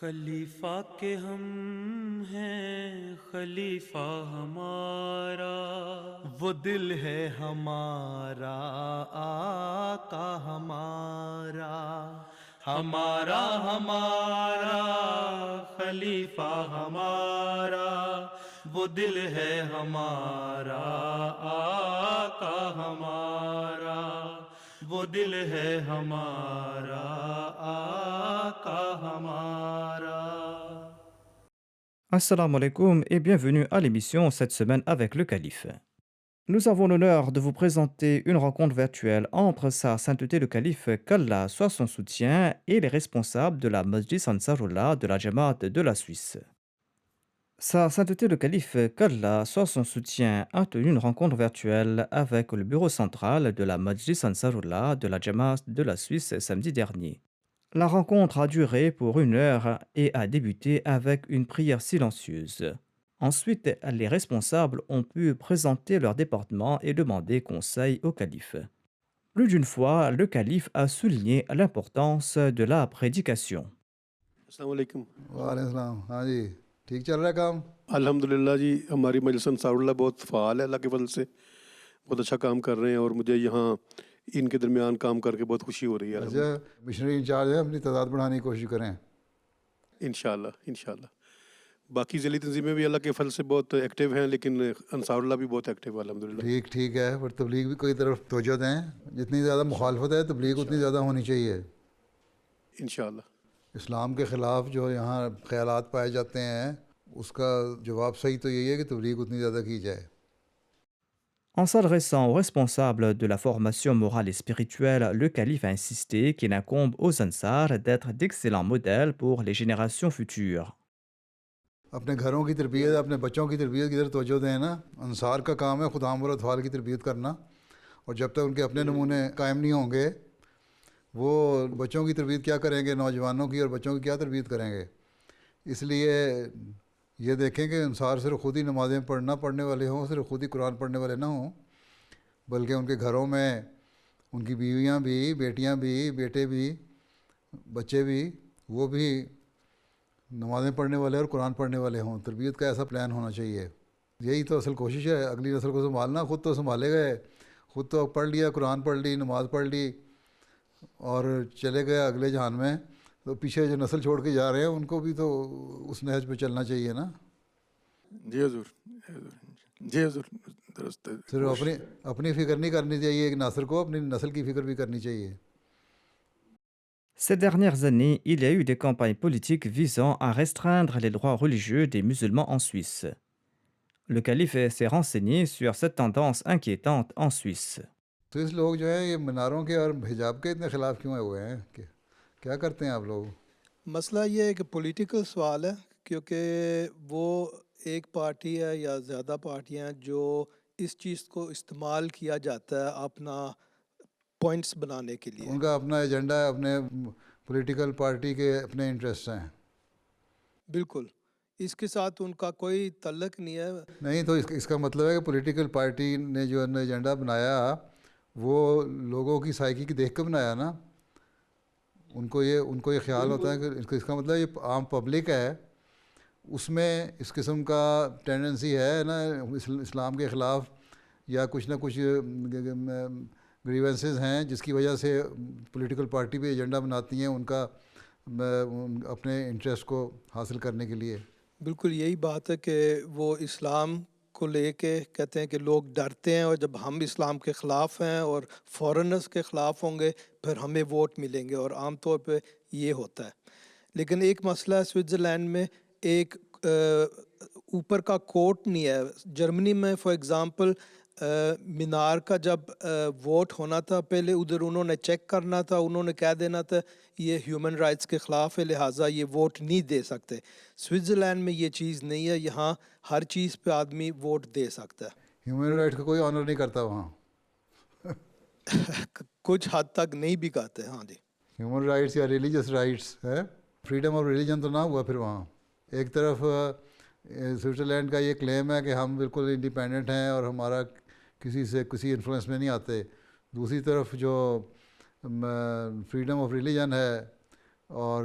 خلیفہ کے ہم ہیں خلیفہ ہمارا، وہ دل ہے ہمارا آقا ہمارا، ہمارا ہمارا خلیفہ ہمارا، وہ دل ہے ہمارا آقا ہمارا، وہ دل ہے ہمارا آقا ہمارا۔ Assalamu alaikum et bienvenue à l'émission cette semaine avec le calife. Nous avons l'honneur de vous présenter une rencontre virtuelle entre Sa Sainteté le Calife, qu'Allah soit son soutien, et les responsables de la Masjid Ansarullah de la Jamaat de la Suisse. Sa Sainteté le Calife, qu'Allah soit son soutien, a tenu une rencontre virtuelle avec le bureau central de la Masjid Ansarullah de la Jamaat de la Suisse samedi dernier. La rencontre a duré pour 1 heure et a débuté avec une prière silencieuse. Ensuite, les responsables ont pu présenter leur département et demander conseil au calife. Plus d'une fois, le calife a souligné l'importance de la prédication. السلام علیکم۔ وعلیکم السلام۔ ہاں جی، ٹھیک چل رہا ہے کام؟ الحمدللہ جی، ہماری مجلس انصار اللہ بہت فعال ہے، اللہ کے فضل سے بہت اچھا کام کر رہے ہیں، اور مجھے یہاں ان کے درمیان کام کر کے بہت خوشی ہو رہی ہے۔ اچھا، مشنری انچارج ہیں، اپنی تعداد بڑھانے کی کوشش کریں انشاءاللہ انشاءاللہ۔ باقی ذیلی تنظیمیں بھی اللہ کے فضل سے بہت ایکٹیو ہیں، لیکن انصار اللہ بھی بہت ایکٹیو ہے الحمدللہ۔ ٹھیک ہے، پر تبلیغ بھی کوئی طرف توجہ دیں، جتنی زیادہ مخالفت ہے تبلیغ اتنی زیادہ ہونی چاہیے۔ انشاءاللہ۔ اسلام کے خلاف جو یہاں خیالات پائے جاتے ہیں، اس کا جواب صحیح تو یہی ہے کہ تبلیغ اتنی زیادہ کی جائے۔ En s'adressant aux responsables de la formation morale et spirituelle, le calife a insisté qu'il incombe aux Ansar d'être d'excellents modèles pour les générations futures. اپنے گھروں کی تربیت، اپنے بچوں کی تربیت کی طرف توجہ دیں نا۔ انصار کا کام ہے خود عام اور اطفال کی تربیت کرنا، اور جب تک ان کے اپنے نمونے قائم نہیں ہوں گے، وہ بچوں کی تربیت کیا کریں گے؟ نوجوانوں کی اور بچوں کی کیا تربیت کریں گے؟ اس لیے یہ دیکھیں کہ انصار صرف خود ہی نمازیں پڑھنے والے ہوں، صرف خود ہی قرآن پڑھنے والے نہ ہوں، بلکہ ان کے گھروں میں ان کی بیویاں بھی، بیٹیاں بھی، بیٹے بھی، بچے بھی، وہ بھی نمازیں پڑھنے والے اور قرآن پڑھنے والے ہوں۔ تربیت کا ایسا پلان ہونا چاہیے۔ یہی تو اصل کوشش ہے، اگلی نسل کو سنبھالنا۔ خود تو سنبھالے گئے، خود تو پڑھ لیا، قرآن پڑھ لی، نماز پڑھ لی اور چلے گئے اگلے جہان میں، تو پیچھے جو نسل چھوڑ کے جا رہے ہیں ان کو بھی تو اس نہج پہ چلنا چاہیے نا۔ جی حضور، جی حضور، درست ہے۔ صرف اپنی فکر نہیں کرنی چاہیے ایک ناصر کو، اپنی نسل کی فکر بھی کرنی چاہیے۔ Ces dernières années, il y a eu des campagnes politiques visant à restreindre les droits religieux des musulmans en Suisse. Le calife s'est renseigné sur cette tendance inquiétante en Suisse. Swiss لوگ جو ہیں یہ مناروں کے اور حجاب کے اتنے خلاف کیوں ہوئے ہیں؟ کیا کرتے ہیں آپ لوگ؟ مسئلہ یہ ہے کہ پولیٹیکل سوال ہے، کیونکہ وہ ایک پارٹی ہے یا زیادہ پارٹیاں ہیں جو اس چیز کو استعمال کیا جاتا ہے اپنا پوائنٹس بنانے کے لیے۔ ان کا اپنا ایجنڈا ہے، اپنے پولیٹیکل پارٹی کے اپنے انٹرسٹ ہیں۔ بالکل، اس کے ساتھ ان کا کوئی تعلق نہیں ہے۔ نہیں تو اس کا مطلب ہے کہ پولیٹیکل پارٹی نے جو ایجنڈا بنایا وہ لوگوں کی سائیکی کی دیکھ کے بنایا نا۔ ان کو یہ خیال ہوتا ہے کہ اس کا مطلب یہ عام پبلک ہے، اس میں اس قسم کا ٹینڈنسی ہے نا اسلام کے خلاف، یا کچھ نہ کچھ گریونسز ہیں جس کی وجہ سے پولیٹیکل پارٹی بھی ایجنڈا بناتی ہیں ان کا اپنے انٹرسٹ کو حاصل کرنے کے لیے۔ بالکل یہی بات ہے کہ وہ اسلام کو لے کے کہتے ہیں کہ لوگ ڈرتے ہیں، اور جب ہم اسلام کے خلاف ہیں اور فورنرز کے خلاف ہوں گے پھر ہمیں ووٹ ملیں گے، اور عام طور پہ یہ ہوتا ہے۔ لیکن ایک مسئلہ ہے سوئٹزرلینڈ میں، ایک اوپر کا کوٹ نہیں ہے۔ جرمنی میں فار ایگزامپل مینار کا جب ووٹ ہونا تھا، پہلے ادھر انہوں نے چیک کرنا تھا، انہوں نے کہہ دینا تھا یہ ہیومن رائٹس کے خلاف ہے لہٰذا یہ ووٹ نہیں دے سکتے۔ سوئٹزرلینڈ میں یہ چیز نہیں ہے، یہاں ہر چیز پہ آدمی ووٹ دے سکتا ہے۔ ہیومن رائٹس کا کوئی آنر نہیں کرتا وہاں، کچھ حد تک نہیں بھی کہتے۔ ہاں جی، ہیومن رائٹس یا ریلیجس رائٹس ہے، فریڈم آف ریلیجن تو نہ ہوا پھر وہاں۔ ایک طرف سوئٹزرلینڈ کا یہ کلیم ہے کہ ہم بالکل انڈیپینڈنٹ ہیں اور ہمارا کسی سے کسی انفلوئنس میں نہیں آتے، دوسری طرف جو فریڈم آف ریلیجن ہے اور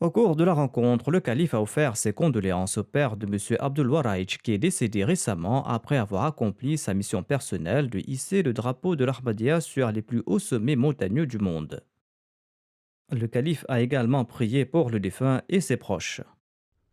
Au cours de la rencontre, le calife a offert ses condoléances au père de M. Abdul Waraïch, qui est décédé récemment après avoir accompli sa mission personnelle de hisser le drapeau de l'Ahmadiyya sur les plus hauts sommets montagneux du monde. Le calife a également prié pour le défunt et ses proches.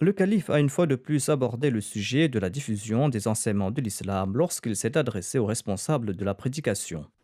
Le calife a une fois de plus abordé le sujet de la diffusion des enseignements de l'islam lorsqu'il s'est adressé aux responsables de la prédication.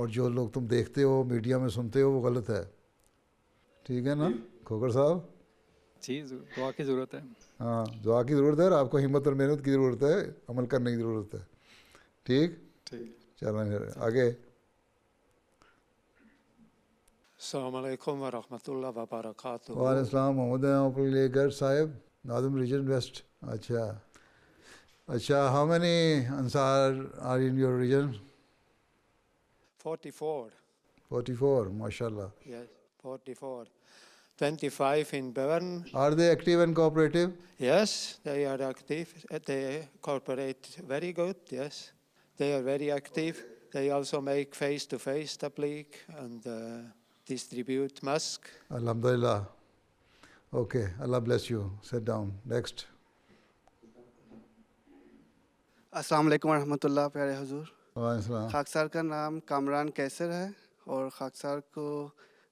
اور جو لوگ تم دیکھتے ہو media میں سنتے ہو وہ غلط ہے. ٹھیک ہے نا کھوکر صاحب؟ جی دعا کی ضرورت ہے. ہاں دعا کی ضرورت ہے اور آپ کو ہمت اور محنت کی ضرورت ہے, عمل کرنے کی ضرورت ہے. ٹھیک چلیں پھر آگے. السلام علیکم ورحمۃ اللہ وبرکاتہ. وعلیکم السلام. محمد علی گر صاحب, ناظم ریجن ویسٹ. اچھا how many Ansar are in your region? 44. 44, mashallah. Yes, 44. 25 in Bern. Are they active and cooperative? Yes, they are active. They cooperate very good. Yes, they are very active. They also make face-to-face tabligh and distribute mask. Alhamdulillah. Okay, Allah bless you. Sit down. Next. السلام علیکم ورحمۃ اللہ. پیارے حضور, وعلیکم السلام. خاکسار کا نام کامران کیسر ہے اور خاکسار کو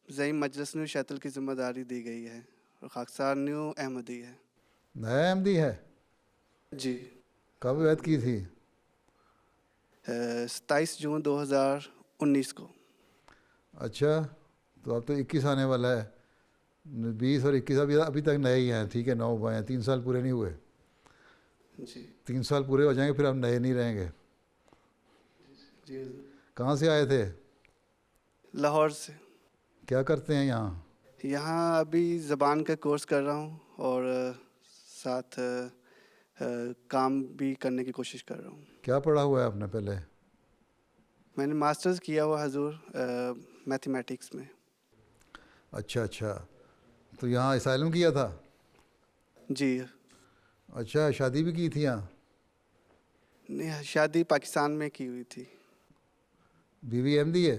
زعیم مجلس نیو شیتل کی ذمہ داری دی گئی ہے اور خاکسار نیو احمدی ہے. نیا احمدی ہے؟ جی. کب بیعت کی تھی؟ 27 جون 2019 کو. اچھا تو اب تو 21 آنے والا ہے. 20 اور 21 ابھی تک نئے ہی ہیں. ٹھیک ہے 9 ہوئے ہیں, 3 سال پورے نہیں ہوئے. جی 3 سال پورے ہو جائیں گے پھر ہم نئے نہیں رہیں گے. جی. کہاں سے آئے تھے؟ لاہور سے. کیا کرتے ہیں یہاں؟ یہاں ابھی زبان کا کورس کر رہا ہوں اور ساتھ کام بھی کرنے کی کوشش کر رہا ہوں. کیا پڑھا ہوا ہے آپ نے پہلے؟ میں نے ماسٹرز کیا ہوا حضور میتھمیٹکس میں. اچھا تو یہاں اسائلم کیا تھا؟ جی. اچھا شادی بھی کی تھی یہاں؟ نہیں, شادی پاکستان میں کی ہوئی تھی. بیوی احمدی ہے؟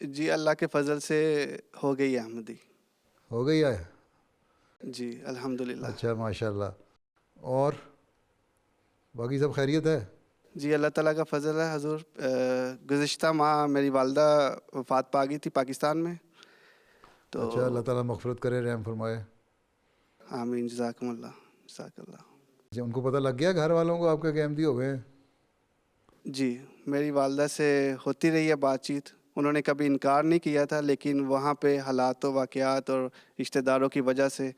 جی اللہ کے فضل سے ہو گئی احمدی. ہو گئی ہے؟ جی الحمدللہ. اچھا ماشاء اللہ. اور باقی سب خیریت ہے؟ جی اللہ تعالیٰ کا فضل ہے حضور. گزشتہ ماہ میری والدہ وفات پا گئی تھی پاکستان میں. تو اچھا اللہ تعالیٰ مغفرت کرے, رحم فرمائے. آمین. جزاکم اللہ. جزاک اللہ. جی ان کو پتہ لگ گیا گھر والوں کو آپ کے کہ احمدی ہو گئے ہیں؟ جی میری والدہ سے ہوتی رہی ہے بات چیت. انہوں نے کبھی انکار نہیں کیا تھا, لیکن وہاں پہ حالات و واقعات اور رشتہ داروں کی وجہ سے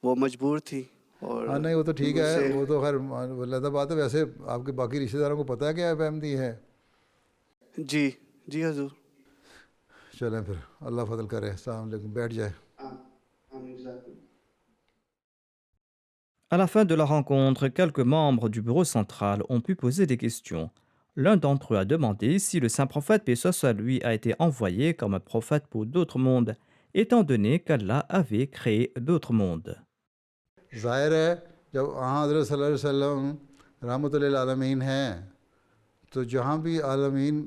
وہ مجبور تھی. اور ہاں نہیں وہ تو ٹھیک ہے, وہ تو خیر علیحدہ بات ہے. ویسے آپ کے باقی رشتہ داروں کو پتہ ہے کہ آپ احمدی ہے؟ جی. جی حضور. چلیں پھر اللہ فضل کرے. السلام علیکم. بیٹھ جائے. À la fin de la rencontre, quelques membres du bureau central ont pu poser des questions. L'un d'entre eux a demandé si le saint prophète, paix soit sur lui, a été envoyé comme un prophète pour d'autres mondes, étant donné qu'Allah avait créé d'autres mondes. ظاہر ہے جب حضرت صلی اللہ علیہ وسلم رحمۃ للعالمین ہیں تو جہاں بھی عالمین,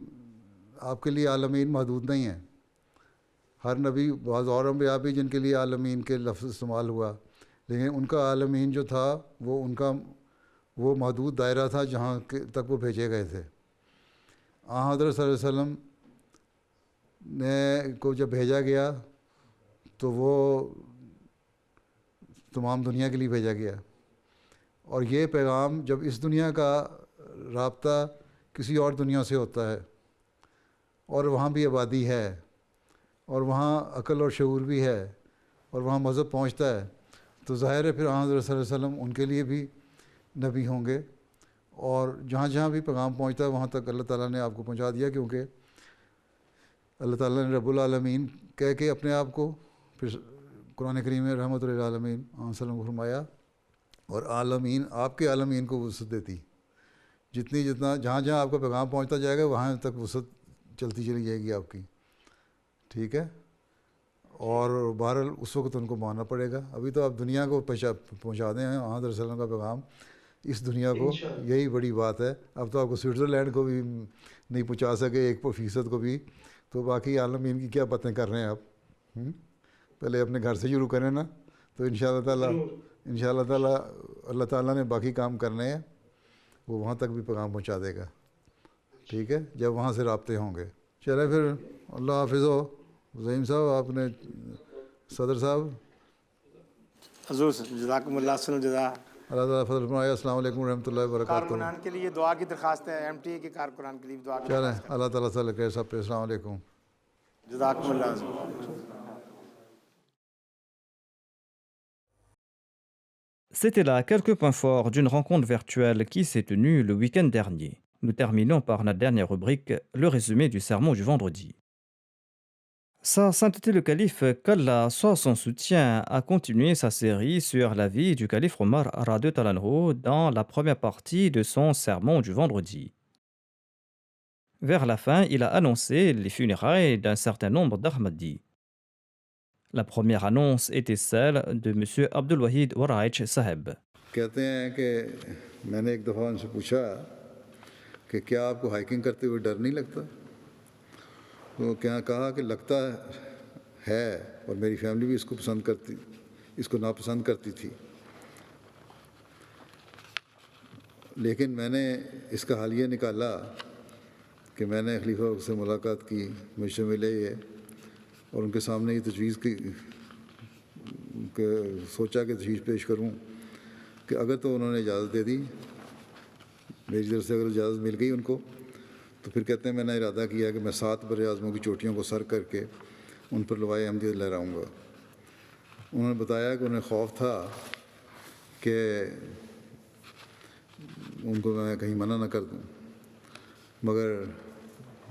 آپ کے لیے عالمین محدود نہیں ہیں. ہر نبی, بعض اور انبیاء بھی جن کے لیے عالمین کے لفظ استعمال ہوا, لیکن ان کا عالمین جو تھا وہ محدود دائرہ تھا جہاں تک وہ بھیجے گئے تھے. حضرت صلی اللہ علیہ وسلم نے کو جب بھیجا گیا تو وہ تمام دنیا کے لیے بھیجا گیا. اور یہ پیغام جب اس دنیا کا رابطہ کسی اور دنیا سے ہوتا ہے اور وہاں بھی آبادی ہے اور وہاں عقل اور شعور بھی ہے اور وہاں مذہب پہنچتا ہے, تو ظاہر ہے پھر حضرت صلی اللہ علیہ وسلم ان کے لیے بھی نبی ہوں گے. اور جہاں جہاں بھی پیغام پہنچتا ہے وہاں تک اللہ تعالیٰ نے آپ کو پہنچا دیا, کیونکہ اللہ تعالیٰ نے رب العالمین کہہ کے اپنے آپ کو پھر قرآن کریم میں رحمۃ للعالمین وسلم کو فرمایا. اور عالمین آپ کے عالمین کو وسعت دیتی, جتنا جہاں جہاں آپ کا پیغام پہنچتا جائے گا وہاں تک وسعت چلتی چلی جائے گی آپ کی. ٹھیک ہے. اور بہرحال اس وقت ان کو ماننا پڑے گا. ابھی تو آپ دنیا کو پہنچا دیں حضرت صلی اللہ علیہ وسلم کا پیغام اس دنیا کو, یہی بڑی بات ہے. اب تو آپ کو سوئٹزرلینڈ کو بھی نہیں پہنچا سکے 1% کو بھی, تو باقی عالمین کی کیا باتیں کر رہے ہیں آپ. پہلے اپنے گھر سے شروع کریں نا, تو انشاءاللہ تعالیٰ اللہ تعالیٰ نے باقی کام کرنے ہیں, وہ وہاں تک بھی پیغام پہنچا دے گا. ٹھیک ہے, جب وہاں سے رابطے ہوں گے. چلیں پھر, اللہ حافظ ہو. زعیم صاحب آپ نے, صدر صاحب. حضور جزاکم اللہ حسن الجزا. اللہ تعالیٰ فضل فرمائے. السلام علیکم ورحمۃ اللہ وبرکاتہ. کارکنان کے لیے دعا کی درخواست ہے. ایم ٹی اے کے کارکنان کے لیے دعا کی چلیں درخواست ہے. اللہ تعالیٰ تعالیٰ کہ سب پہ السلام علیکم. جزاکم اللہ. C'était là quelques points forts d'une rencontre virtuelle qui s'est tenue le week-end dernier. Nous terminons par notre dernière rubrique, le résumé du sermon du vendredi. Sa sainteté le calife, qu'Allah soit son soutien, a continué sa série sur la vie du calife Omar radhiyallahu anhu dans la première partie de son sermon du vendredi. Vers la fin, il a annoncé les funérailles d'un certain nombre d'Ahmadis. La première annonce était celle de M. Abdul Wahid Waraich Saheb. کہتے ہیں کہ میں نے ایک دفعہ ان سے پوچھا کہ کیا آپ کو ہائکنگ کرتے ہوئے ڈر نہیں لگتا؟ تو کیا کہا کہ لگتا ہے، اور میری فیملی بھی اس کو ناپسند کرتی تھی، لیکن میں نے اس کا حل یہ نکالا کہ میں نے خلیفہ سے ملاقات کی، مجھ سے ملے یہ، اور ان کے سامنے یہ تجویز کی کہ سوچا کہ تجویز پیش کروں کہ اگر تو انہوں نے اجازت دے دی، میری طرف سے اگر اجازت مل گئی ان کو، تو پھر کہتے ہیں میں نے ارادہ کیا کہ میں 7 بر اعظموں کی چوٹیوں کو سر کر کے ان پر لوائے احمدیت لہراؤں گا. انہوں نے بتایا کہ انہیں خوف تھا کہ ان کو میں کہیں منع نہ کر دوں، مگر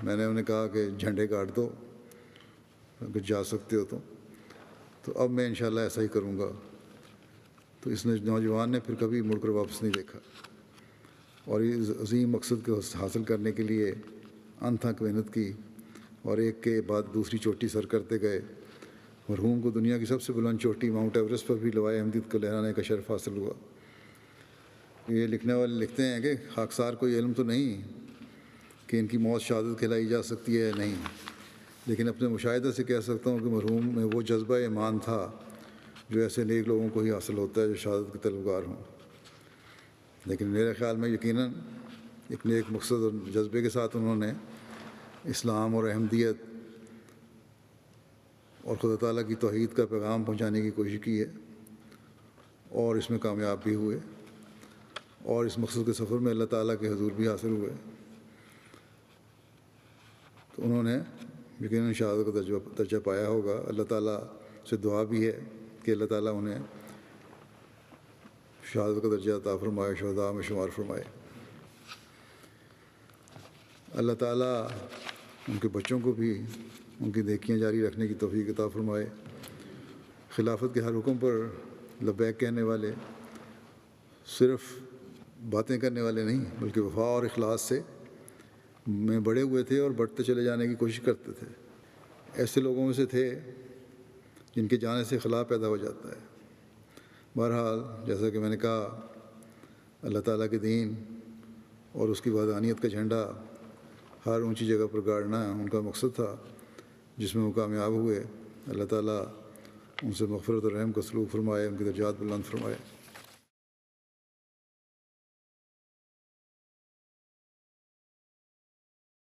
میں نے انہیں کہا کہ جھنڈے کاٹ دو اگر جا سکتے ہو تو اب میں انشاءاللہ ایسا ہی کروں گا. تو اس نوجوان نے پھر کبھی مڑ کر واپس نہیں دیکھا، اور اس عظیم مقصد کو حاصل کرنے کے لیے انتھک محنت کی، اور ایک کے بعد دوسری چوٹی سر کرتے گئے. مرحوم کو دنیا کی سب سے بلند چوٹی ماؤنٹ ایوریسٹ پر بھی لوائے احمدیت کو لہرانے کا شرف حاصل ہوا. یہ لکھنے والے لکھتے ہیں کہ خاکسار کو یہ علم تو نہیں کہ ان کی موت شہادت کھلائی جا سکتی ہے، نہیں، لیکن اپنے مشاہدہ سے کہہ سکتا ہوں کہ مرحوم میں وہ جذبہ ایمان تھا جو ایسے نیک لوگوں کو ہی حاصل ہوتا ہے جو شہادت کے طلبگار ہوں. لیکن میرے خیال میں یقیناً ایک نیک مقصد اور جذبے کے ساتھ انہوں نے اسلام اور احمدیت اور خدا تعالیٰ کی توحید کا پیغام پہنچانے کی کوشش کی ہے، اور اس میں کامیاب بھی ہوئے، اور اس مقصد کے سفر میں اللہ تعالیٰ کے حضور بھی حاصل ہوئے. تو انہوں نے یقیناً شہادت کا درجہ پایا ہوگا. اللہ تعالیٰ سے دعا بھی ہے کہ اللہ تعالیٰ انہیں شہادت کا درجہ عطا فرمائے، شہداء میں شمار فرمائے. اللہ تعالیٰ ان کے بچوں کو بھی ان کی نیکیاں جاری رکھنے کی توفیق عطا فرمائے. خلافت کے ہر حکم پر لبیک کہنے والے صرف باتیں کرنے والے نہیں، بلکہ وفا اور اخلاص سے میں بڑے ہوئے تھے اور بڑھتے چلے جانے کی کوشش کرتے تھے. ایسے لوگوں میں سے تھے جن کے جانے سے خلا پیدا ہو جاتا ہے. بہرحال جیسا کہ میں نے کہا، اللہ تعالیٰ کے دین اور اس کی وحدانیت کا جھنڈا ہر اونچی جگہ پر گاڑنا ان کا مقصد تھا، جس میں وہ کامیاب ہوئے. اللہ تعالیٰ ان سے مغفرت اور رحم کا سلوک فرمائے، ان کے درجات بلند فرمائے.